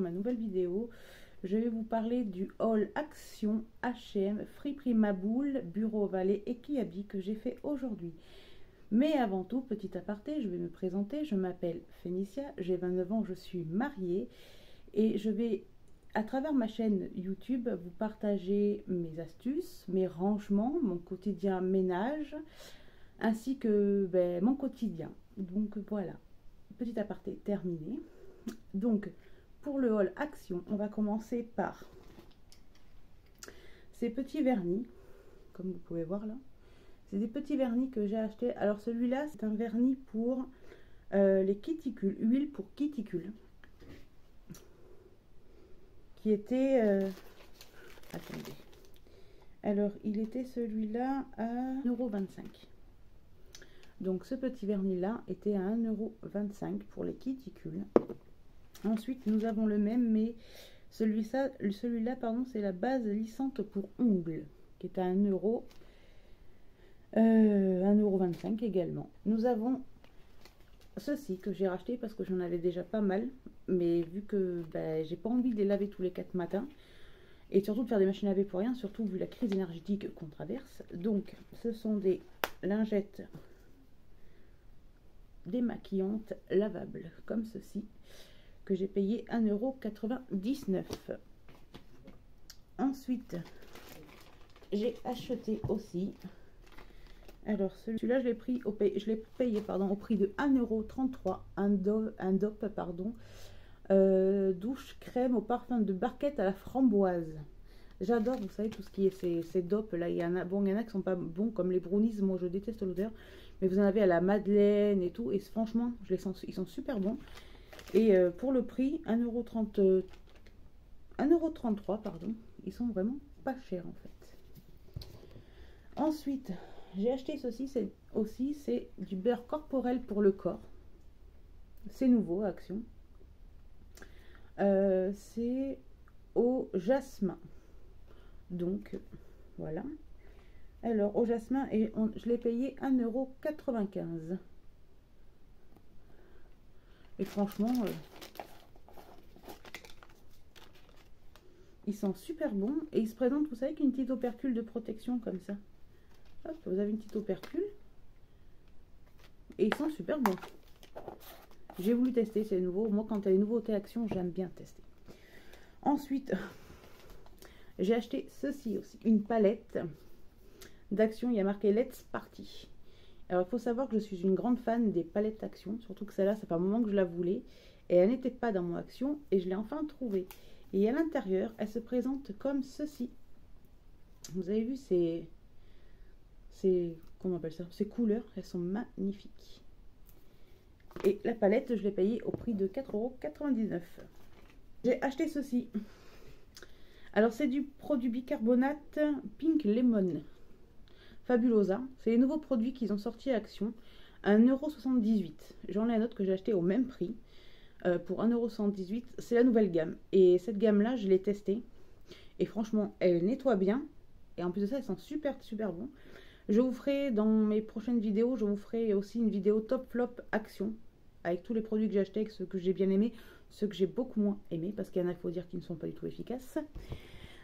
ma nouvelle vidéo. Je vais vous parler du haul Action H&M Friperie Maboule Bureau Vallée et Kiabi que j'ai fait aujourd'hui. Mais avant tout, petit aparté, je vais me présenter. Je m'appelle Phénicia, j'ai 29 ans, je suis mariée et je vais, à travers ma chaîne YouTube, vous partager mes astuces, mes rangements, mon quotidien ménage, ainsi que mon quotidien. Donc voilà, petit aparté terminé. Donc pour le haul Action, on va commencer par ces petits vernis, comme vous pouvez voir là. C'est des petits vernis que j'ai acheté. Alors celui-là, c'est un vernis pour les cuticules, huile pour cuticules, qui était... attendez. Alors, il était celui-là à 1,25 €. Donc ce petit vernis-là était à 1,25 € pour les cuticules. Ensuite, nous avons le même, mais celui-là, pardon, c'est la base lissante pour ongles, qui est à 1,25 € également. Nous avons ceci que j'ai racheté parce que j'en avais déjà pas mal, mais vu que j'ai pas envie de les laver tous les 4 matins et surtout de faire des machines à laver pour rien, surtout vu la crise énergétique qu'on traverse. Donc ce sont des lingettes démaquillantes lavables comme ceci, que j'ai payé 1,99 €. Ensuite, j'ai acheté aussi, alors celui-là je l'ai payé au prix de 1,33 €, un DOP pardon, douche crème au parfum de barquette à la framboise. J'adore, vous savez, tout ce qui est ces DOP là. Il y en a qui sont pas bons comme les brownies, moi je déteste l'odeur, mais vous en avez à la madeleine et tout, et franchement je les sens, ils sont super bons. Et pour le prix 1,33 €, pardon, ils sont vraiment pas chers en fait. Ensuite, j'ai acheté ceci, c'est du beurre corporel pour le corps. C'est nouveau, Action. C'est au jasmin. Donc, voilà. Alors, au jasmin, et je l'ai payé 1,95 €. Et franchement, ils sont super bons. Et ils se présentent, vous savez, qu'une petite opercule de protection comme ça. Hop, vous avez une petite opercule. Et ils sont super bons. J'ai voulu tester, c'est nouveau. Moi, quand il y a des nouveautés Action, j'aime bien tester. Ensuite, j'ai acheté ceci aussi. Une palette d'Action. Il y a marqué Let's Party. Alors, il faut savoir que je suis une grande fan des palettes Action. Surtout que celle-là, ça fait un moment que je la voulais. Et elle n'était pas dans mon Action. Et je l'ai enfin trouvée. Et à l'intérieur, elle se présente comme ceci. Vous avez vu, comment on appelle ça, ces couleurs, elles sont magnifiques. Et la palette, je l'ai payée au prix de 4,99 €. J'ai acheté ceci. Alors, c'est du produit bicarbonate Pink Lemon Fabulosa. C'est les nouveaux produits qu'ils ont sortis à Action. 1,78 €. J'en ai un autre que j'ai acheté au même prix. Pour 1,78 €. C'est la nouvelle gamme. Et cette gamme-là, je l'ai testée. Et franchement, elle nettoie bien. Et en plus de ça, elles sont super bon. Je vous ferai dans mes prochaines vidéos, je vous ferai aussi une vidéo top flop Action. Avec tous les produits que j'ai achetés, ceux que j'ai bien aimés, ceux que j'ai beaucoup moins aimés. Parce qu'il y en a, il faut dire, qu'ils ne sont pas du tout efficaces.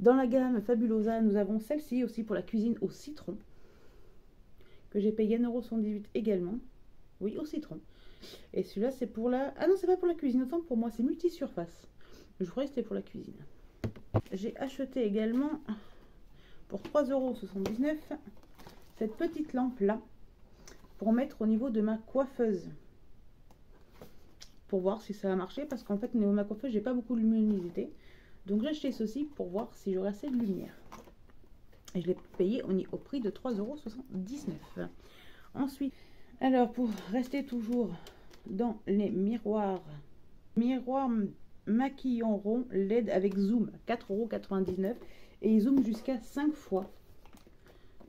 Dans la gamme Fabulosa, nous avons celle-ci aussi pour la cuisine au citron. Que j'ai payé 1,78 € également. Oui, au citron. Et celui-là, c'est pour la... Ah non, c'est pas pour la cuisine, autant pour moi, c'est multi-surface. Je croyais que c'était pour la cuisine. J'ai acheté également, pour 3,79 € cette petite lampe-là, pour mettre au niveau de ma coiffeuse. Pour voir si ça va marcher, parce qu'en fait, au niveau de ma coiffeuse, j'ai pas beaucoup de luminosité. Donc j'ai acheté ceci pour voir si j'aurai assez de lumière. Et je l'ai payé au prix de 3,79 €. Ensuite, alors pour rester toujours dans les miroirs maquillant rond LED avec zoom, 4,99 € et il zoome jusqu'à 5 fois.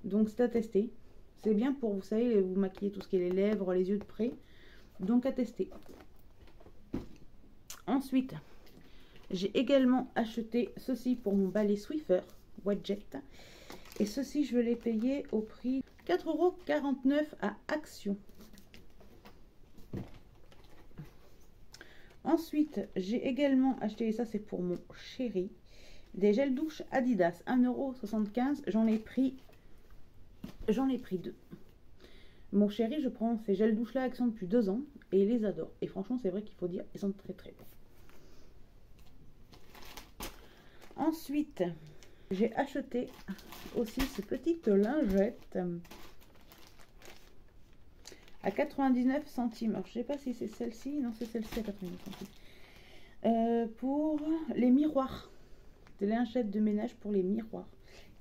Donc c'est à tester. C'est bien pour, vous savez, vous maquiller tout ce qui est les lèvres, les yeux de près. Donc à tester. Ensuite, j'ai également acheté ceci pour mon balai Swiffer Wadjet. Et ceci, je l'ai payé au prix 4,49 € à Action. Ensuite, j'ai également acheté, et ça c'est pour mon chéri, des gels douche Adidas, 1,75 €. J'en ai pris 2. Mon chéri, je prends ces gels douche là Action depuis 2 ans et il les adore. Et franchement, c'est vrai qu'il faut dire, ils sont très très bons. Ensuite, j'ai acheté aussi ces petites lingettes à 99 centimes. Alors, je sais pas si c'est celle-ci. Non, c'est celle-ci à 99 centimes. Pour les miroirs. Des lingettes de ménage pour les miroirs.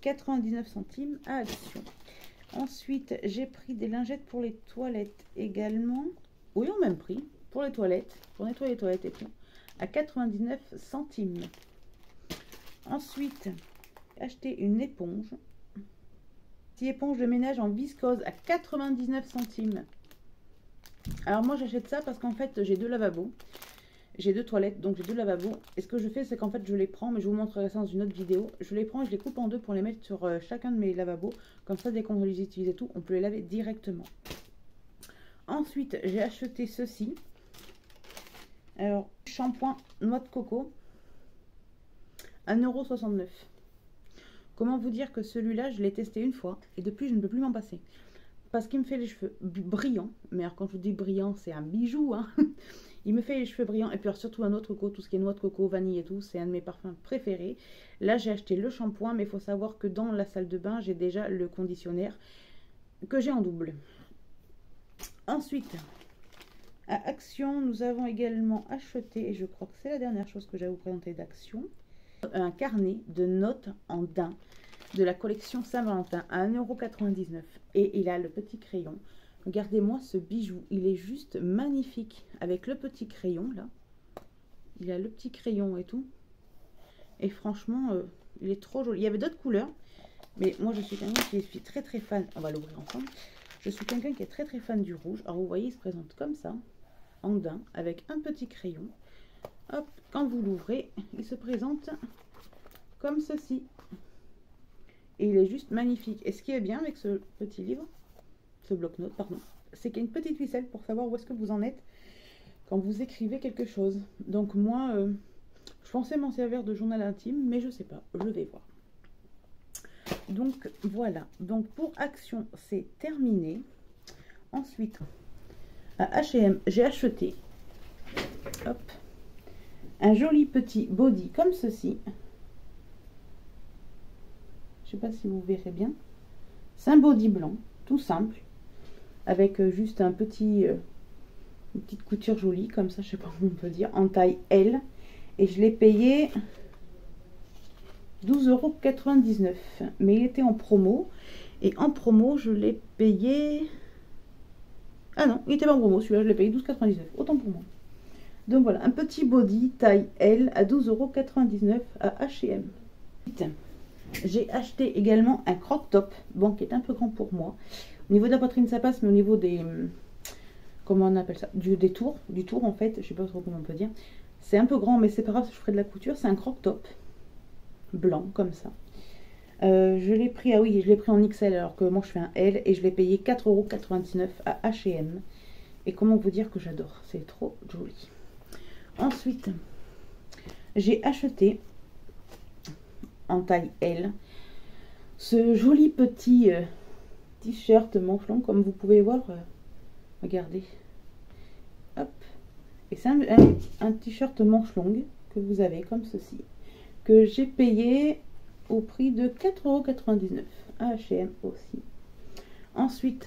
99 centimes à Action. Ensuite, j'ai pris des lingettes pour les toilettes également. Oui, au même prix. Pour les toilettes. Pour nettoyer les toilettes et tout. À 99 centimes. Ensuite, j'ai acheté une éponge. Petite éponge de ménage en viscose à 99 centimes. Alors moi j'achète ça parce qu'en fait j'ai 2 lavabos. J'ai 2 toilettes, donc j'ai 2 lavabos. Et ce que je fais, c'est qu'en fait je les prends, mais je vous montrerai ça dans une autre vidéo. Je les prends et je les coupe en 2 pour les mettre sur chacun de mes lavabos. Comme ça, dès qu'on les utilise et tout, on peut les laver directement. Ensuite, j'ai acheté ceci. Alors, shampoing noix de coco. 1,69 €. Comment vous dire que celui-là, je l'ai testé une fois et depuis, je ne peux plus m'en passer. Parce qu'il me fait les cheveux brillants. Mais alors, quand je vous dis brillant, c'est un bijou. Hein. Il me fait les cheveux brillants. Et puis, alors, surtout un autre coco, tout ce qui est noix de coco, vanille et tout, c'est un de mes parfums préférés. Là, j'ai acheté le shampoing, mais il faut savoir que dans la salle de bain, j'ai déjà le conditionnaire que j'ai en double. Ensuite, à Action, nous avons également acheté, et je crois que c'est la dernière chose que j'ai à vous présenter d'Action, un carnet de notes en daim de la collection Saint-Valentin à 1,99 €. Et il a le petit crayon. Regardez-moi ce bijou, il est juste magnifique avec le petit crayon là. Il a le petit crayon et tout. Et franchement, il est trop joli. Il y avait d'autres couleurs, mais moi je suis quelqu'un qui suis très très fan. On va l'ouvrir ensemble. Je suis quelqu'un qui est très très fan du rouge. Alors vous voyez, il se présente comme ça, en daim, avec un petit crayon. Hop, quand vous l'ouvrez, il se présente comme ceci. Et il est juste magnifique. Et ce qui est bien avec ce petit livre, ce bloc-notes, pardon, c'est qu'il y a une petite ficelle pour savoir où est-ce que vous en êtes quand vous écrivez quelque chose. Donc moi, je pensais m'en servir de journal intime, mais je sais pas, je vais voir. Donc voilà, donc pour Action, c'est terminé. Ensuite, à H&M, j'ai acheté hop, un joli petit body comme ceci. Je sais pas si vous verrez bien. C'est un body blanc, tout simple, avec juste un petit, une petite couture jolie, comme ça, je sais pas comment on peut dire, en taille L. Et je l'ai payé 12,99 €. Mais il était en promo. Et en promo, je l'ai payé... Ah non, il était pas en promo, celui-là, je l'ai payé 12,99 €. Autant pour moi. Donc voilà, un petit body taille L à 12,99 € à H&M. J'ai acheté également un croc-top, bon, qui est un peu grand pour moi. Au niveau de la poitrine, ça passe, mais au niveau des... Comment on appelle ça? Du tour en fait, je sais pas trop comment on peut dire. C'est un peu grand, mais c'est pas grave, je ferai de la couture. C'est un croc-top blanc, comme ça. Je l'ai pris, ah oui, je l'ai pris en XL, alors que moi je fais un L, et je l'ai payé 4,99 € à H&M. Et comment vous dire que j'adore, c'est trop joli. Ensuite, j'ai acheté en taille L ce joli petit t-shirt manche long, comme vous pouvez voir. Regardez, hop, et c'est un t-shirt manche longue que vous avez comme ceci, que j'ai payé au prix de 4,99 € à H&M aussi. Ensuite,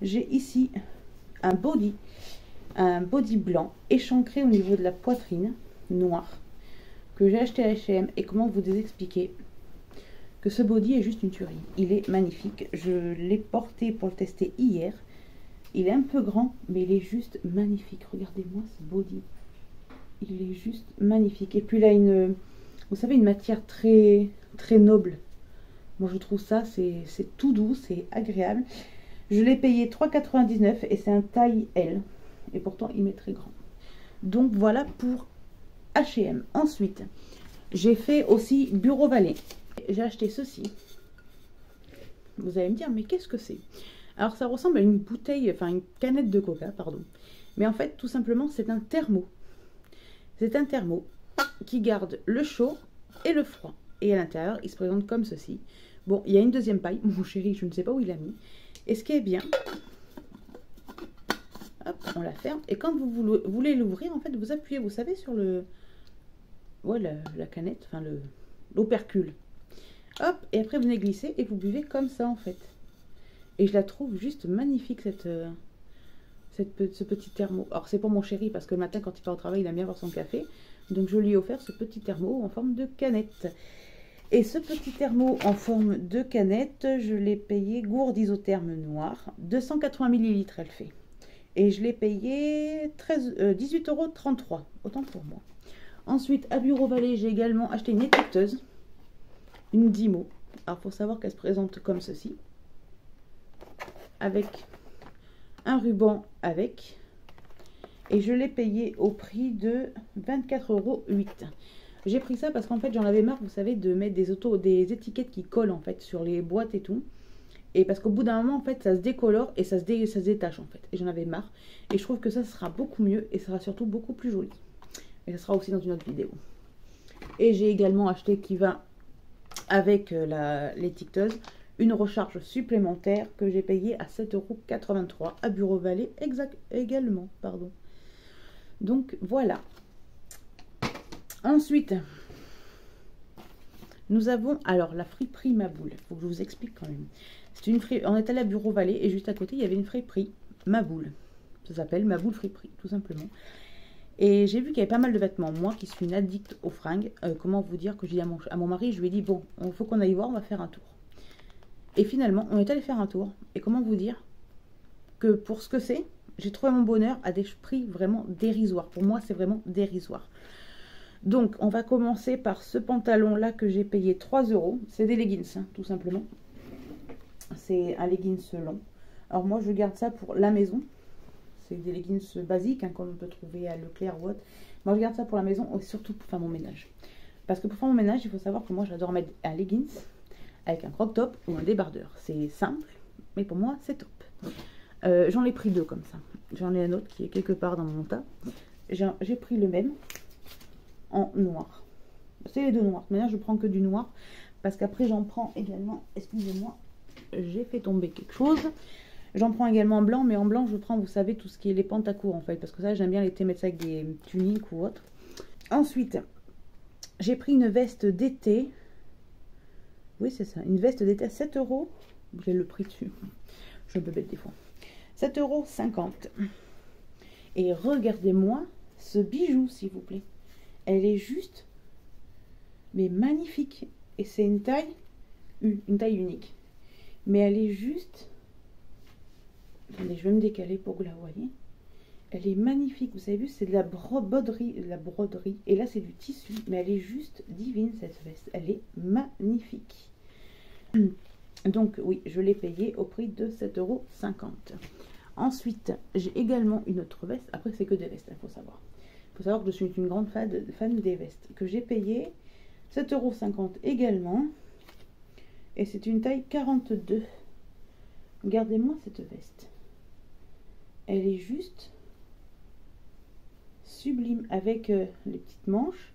j'ai ici un body blanc échancré au niveau de la poitrine, noir, que j'ai acheté à H&M. Et comment vous expliquer que ce body est juste une tuerie. Il est magnifique. Je l'ai porté pour le tester hier. Il est un peu grand, mais il est juste magnifique. Regardez-moi ce body. Il est juste magnifique. Et puis là, vous savez, une matière très, très noble. Moi, je trouve ça, c'est tout doux, c'est agréable. Je l'ai payé 3,99 € et c'est un taille L. Et pourtant, il m'est très grand. Donc, voilà pour H&M. Ensuite, j'ai fait aussi Bureau Valet. J'ai acheté ceci. Vous allez me dire, mais qu'est-ce que c'est? Alors, ça ressemble à une bouteille, enfin une canette de coca, pardon. Mais en fait, tout simplement, c'est un thermo. C'est un thermo qui garde le chaud et le froid. Et à l'intérieur, il se présente comme ceci. Bon, il y a une deuxième paille. Mon chéri, je ne sais pas où il l'a mis. Et ce qui est bien, hop, on la ferme. Et quand vous voulez l'ouvrir, en fait, vous appuyez, vous savez, sur le... Ouais, la canette, enfin l'opercule. Hop, et après vous venez glisser et vous buvez comme ça, en fait. Et je la trouve juste magnifique, ce petit thermo. Alors, c'est pour mon chéri, parce que le matin, quand il part au travail, il aime bien boire son café. Donc, je lui ai offert ce petit thermo en forme de canette. Et ce petit thermo en forme de canette, je l'ai payé gourde isotherme noire. 280 ml, elle fait. Et je l'ai payé 18,33 €. Autant pour moi. Ensuite, à Bureau Vallée, j'ai également acheté une étiqueteuse. Une Dymo. Alors, il faut savoir qu'elle se présente comme ceci. Avec un ruban avec. Et je l'ai payé au prix de 24,08 €. J'ai pris ça parce qu'en fait, j'en avais marre, vous savez, de mettre des étiquettes qui collent en fait sur les boîtes et tout. Et parce qu'au bout d'un moment, en fait, ça se décolore et ça se détache en fait. Et j'en avais marre. Et je trouve que ça sera beaucoup mieux et ça sera surtout beaucoup plus joli. Et ça sera aussi dans une autre vidéo. Et j'ai également acheté qui va avec l'étiqueteuse une recharge supplémentaire que j'ai payée à 7,83 € à Bureau Vallée également. Pardon. Donc voilà. Ensuite, nous avons alors la friperie Maboule. Il faut que je vous explique quand même. C'est une friperie. On est allé à Bureau Vallée et juste à côté, il y avait une friperie Maboule. Ça s'appelle Maboule Friperie, tout simplement. Et j'ai vu qu'il y avait pas mal de vêtements. Moi qui suis une addict aux fringues, comment vous dire que j'ai dit à mon mari, je lui ai dit, bon, il faut qu'on aille voir, on va faire un tour. Et finalement, on est allé faire un tour. Et comment vous dire que pour ce que c'est, j'ai trouvé mon bonheur à des prix vraiment dérisoires. Pour moi, c'est vraiment dérisoire. Donc, on va commencer par ce pantalon-là que j'ai payé 3 €. C'est des leggings, hein, tout simplement. C'est un leggings long. Alors moi, je garde ça pour la maison. C'est des leggings basiques, hein, comme on peut trouver à Leclerc ou autre. Moi, je garde ça pour la maison et surtout pour faire mon ménage. Parce que pour faire mon ménage, il faut savoir que moi, j'adore mettre un leggings avec un crop top ou un débardeur. C'est simple, mais pour moi, c'est top. J'en ai pris deux comme ça. J'en ai un autre qui est quelque part dans mon tas. J'ai pris le même en noir. C'est les deux noirs. De manière, je prends que du noir. Parce qu'après, j'en prends également... Excusez-moi, j'ai fait tomber quelque chose. J'en prends également en blanc, mais en blanc, je prends, vous savez, tout ce qui est les pantacourts, en fait. Parce que ça, j'aime bien l'été mettre ça avec des tuniques ou autre. Ensuite, j'ai pris une veste d'été. Oui, c'est ça. Une veste d'été à 7 €. J'ai le prix dessus. Je suis un peu bête des fois. 7,50 €. Et regardez-moi ce bijou, s'il vous plaît. Elle est juste, mais magnifique. Et c'est une taille unique. Mais elle est juste... Attendez, je vais me décaler pour que vous la voyez. Elle est magnifique. Vous avez vu, c'est de la broderie. Et là, c'est du tissu. Mais elle est juste divine, cette veste. Elle est magnifique. Donc, oui, je l'ai payée au prix de 7,50 €. Ensuite, j'ai également une autre veste. Après, c'est que des vestes, il faut savoir. Il faut savoir que je suis une grande fan des vestes. Que j'ai payé 7,50 € également. Et c'est une taille 42. Regardez-moi cette veste. Elle est juste sublime avec les petites manches.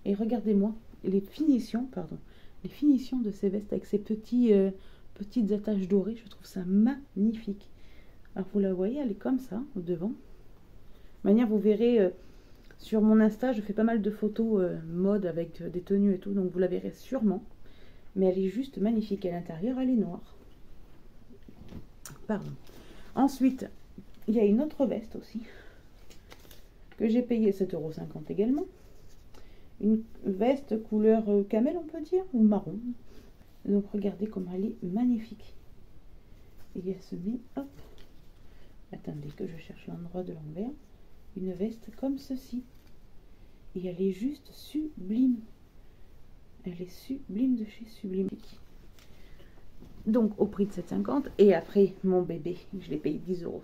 Et regardez-moi les finitions, les finitions de ces vestes avec ces petites attaches dorées. Je trouve ça magnifique. Alors vous la voyez, elle est comme ça, au devant. De manière, vous verrez sur mon Insta, je fais pas mal de photos mode avec des tenues et tout. Donc vous la verrez sûrement. Mais elle est juste magnifique. À l'intérieur, elle est noire. Pardon. Ensuite, il y a une autre veste aussi que j'ai payé 7,50 € également. Une veste couleur camel, on peut dire, ou marron. Donc regardez comme elle est magnifique. Et elle se met, hop. Attendez que je cherche l'endroit de l'envers. Une veste comme ceci. Et elle est juste sublime. Elle est sublime de chez Sublime. Donc au prix de 7,50 €. Et après mon bébé, je l'ai payé 10,50 €.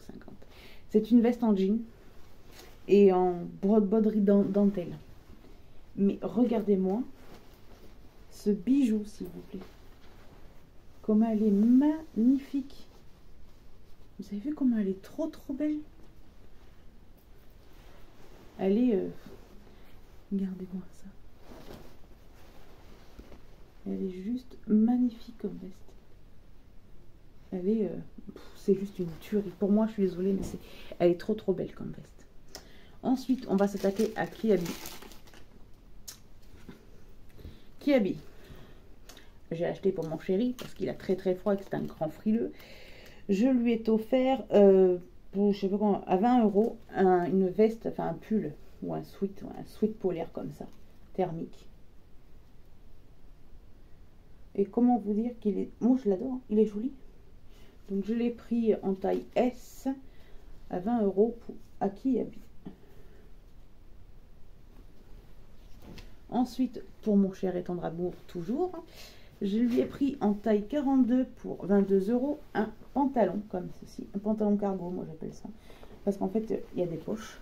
C'est une veste en jean et en broderie dentelle. Mais regardez-moi ce bijou, s'il vous plaît. Comment elle est magnifique. Vous avez vu comment elle est trop belle. Elle est Regardez-moi ça. Elle est juste magnifique comme veste. Elle est... c'est juste une tuerie. Pour moi, je suis désolée, mais elle est trop belle comme veste. Ensuite, on va s'attaquer à Kiabi. Kiabi. J'ai acheté pour mon chéri parce qu'il a très froid et que c'est un grand frileux. Je lui ai offert, pour, je sais pas comment, à 20 €, une veste, enfin un pull ou un sweat polaire comme ça, thermique. Et comment vous dire qu'il est... Moi, je l'adore, il est joli. Donc, je l'ai pris en taille S à 20 € à Kiabi. Ensuite, pour mon cher et tendre amour, toujours, je lui ai pris en taille 42 pour 22 € un pantalon comme ceci. Un pantalon cargo, moi j'appelle ça. Parce qu'en fait, il y a des poches.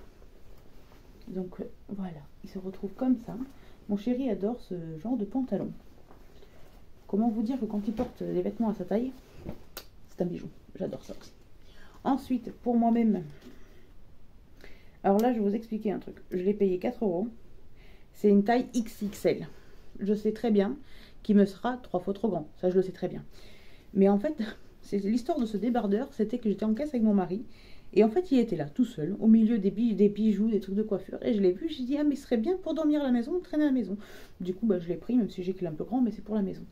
Donc, voilà, il se retrouve comme ça. Mon chéri adore ce genre de pantalon. Comment vous dire que quand il porte des vêtements à sa taille, c'est un bijou. J'adore ça aussi. Ensuite, pour moi-même, alors là, je vais vous expliquer un truc. Je l'ai payé 4 €. C'est une taille XXL. Je sais très bien qu'il me sera 3 fois trop grand. Ça, je le sais très bien. Mais en fait, c'est l'histoire de ce débardeur. C'était que j'étais en caisse avec mon mari. Et en fait, il était là, tout seul, au milieu des bijoux, des trucs de coiffure. Et je l'ai vu, j'ai dit, ah, mais ce serait bien pour dormir à la maison, traîner à la maison. Du coup, bah, je l'ai pris, même si j'ai qu'il est un peu grand, mais c'est pour la maison.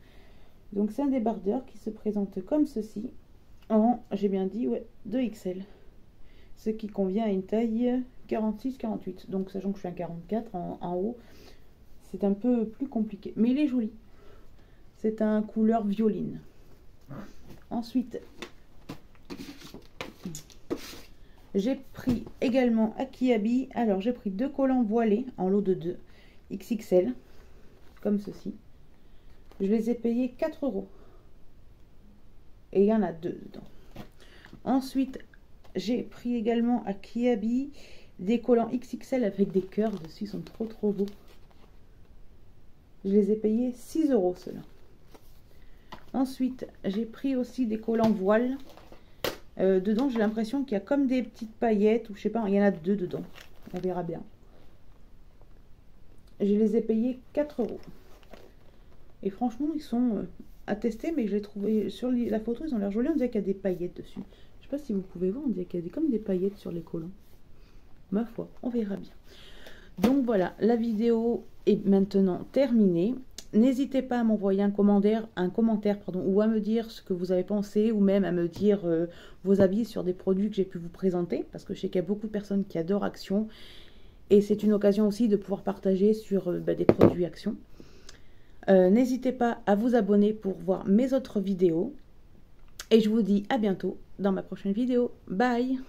Donc, c'est un débardeur qui se présente comme ceci. En, j'ai bien dit, ouais, 2XL. Ce qui convient à une taille 46-48. Donc, sachant que je suis un 44 en haut, c'est un peu plus compliqué. Mais il est joli. C'est un couleur violine. Ensuite, j'ai pris également à Kiabi. Alors, j'ai pris 2 collants voilés en lot de 2. XXL. Comme ceci. Je les ai payés 4 €. Et il y en a 2 dedans. Ensuite, j'ai pris également à Kiabi des collants XXL avec des cœurs dessus. Ils sont trop beaux. Je les ai payés 6 € ceux-là. Ensuite, j'ai pris aussi des collants voiles. Dedans, j'ai l'impression qu'il y a comme des petites paillettes. Ou je sais pas, il y en a 2 dedans. On verra bien. Je les ai payés 4 €. Et franchement, ils sont à tester, mais je les trouvais sur la photo, ils ont l'air jolis. On dirait qu'il y a des paillettes dessus. Je sais pas si vous pouvez voir, on dirait qu'il y a comme des paillettes sur les collants. Ma foi, on verra bien. Donc voilà, la vidéo est maintenant terminée. N'hésitez pas à m'envoyer un commentaire, ou à me dire ce que vous avez pensé, ou même à me dire vos avis sur des produits que j'ai pu vous présenter, parce que je sais qu'il y a beaucoup de personnes qui adorent Action, et c'est une occasion aussi de pouvoir partager sur des produits Action. N'hésitez pas à vous abonner pour voir mes autres vidéos, et je vous dis à bientôt dans ma prochaine vidéo. Bye!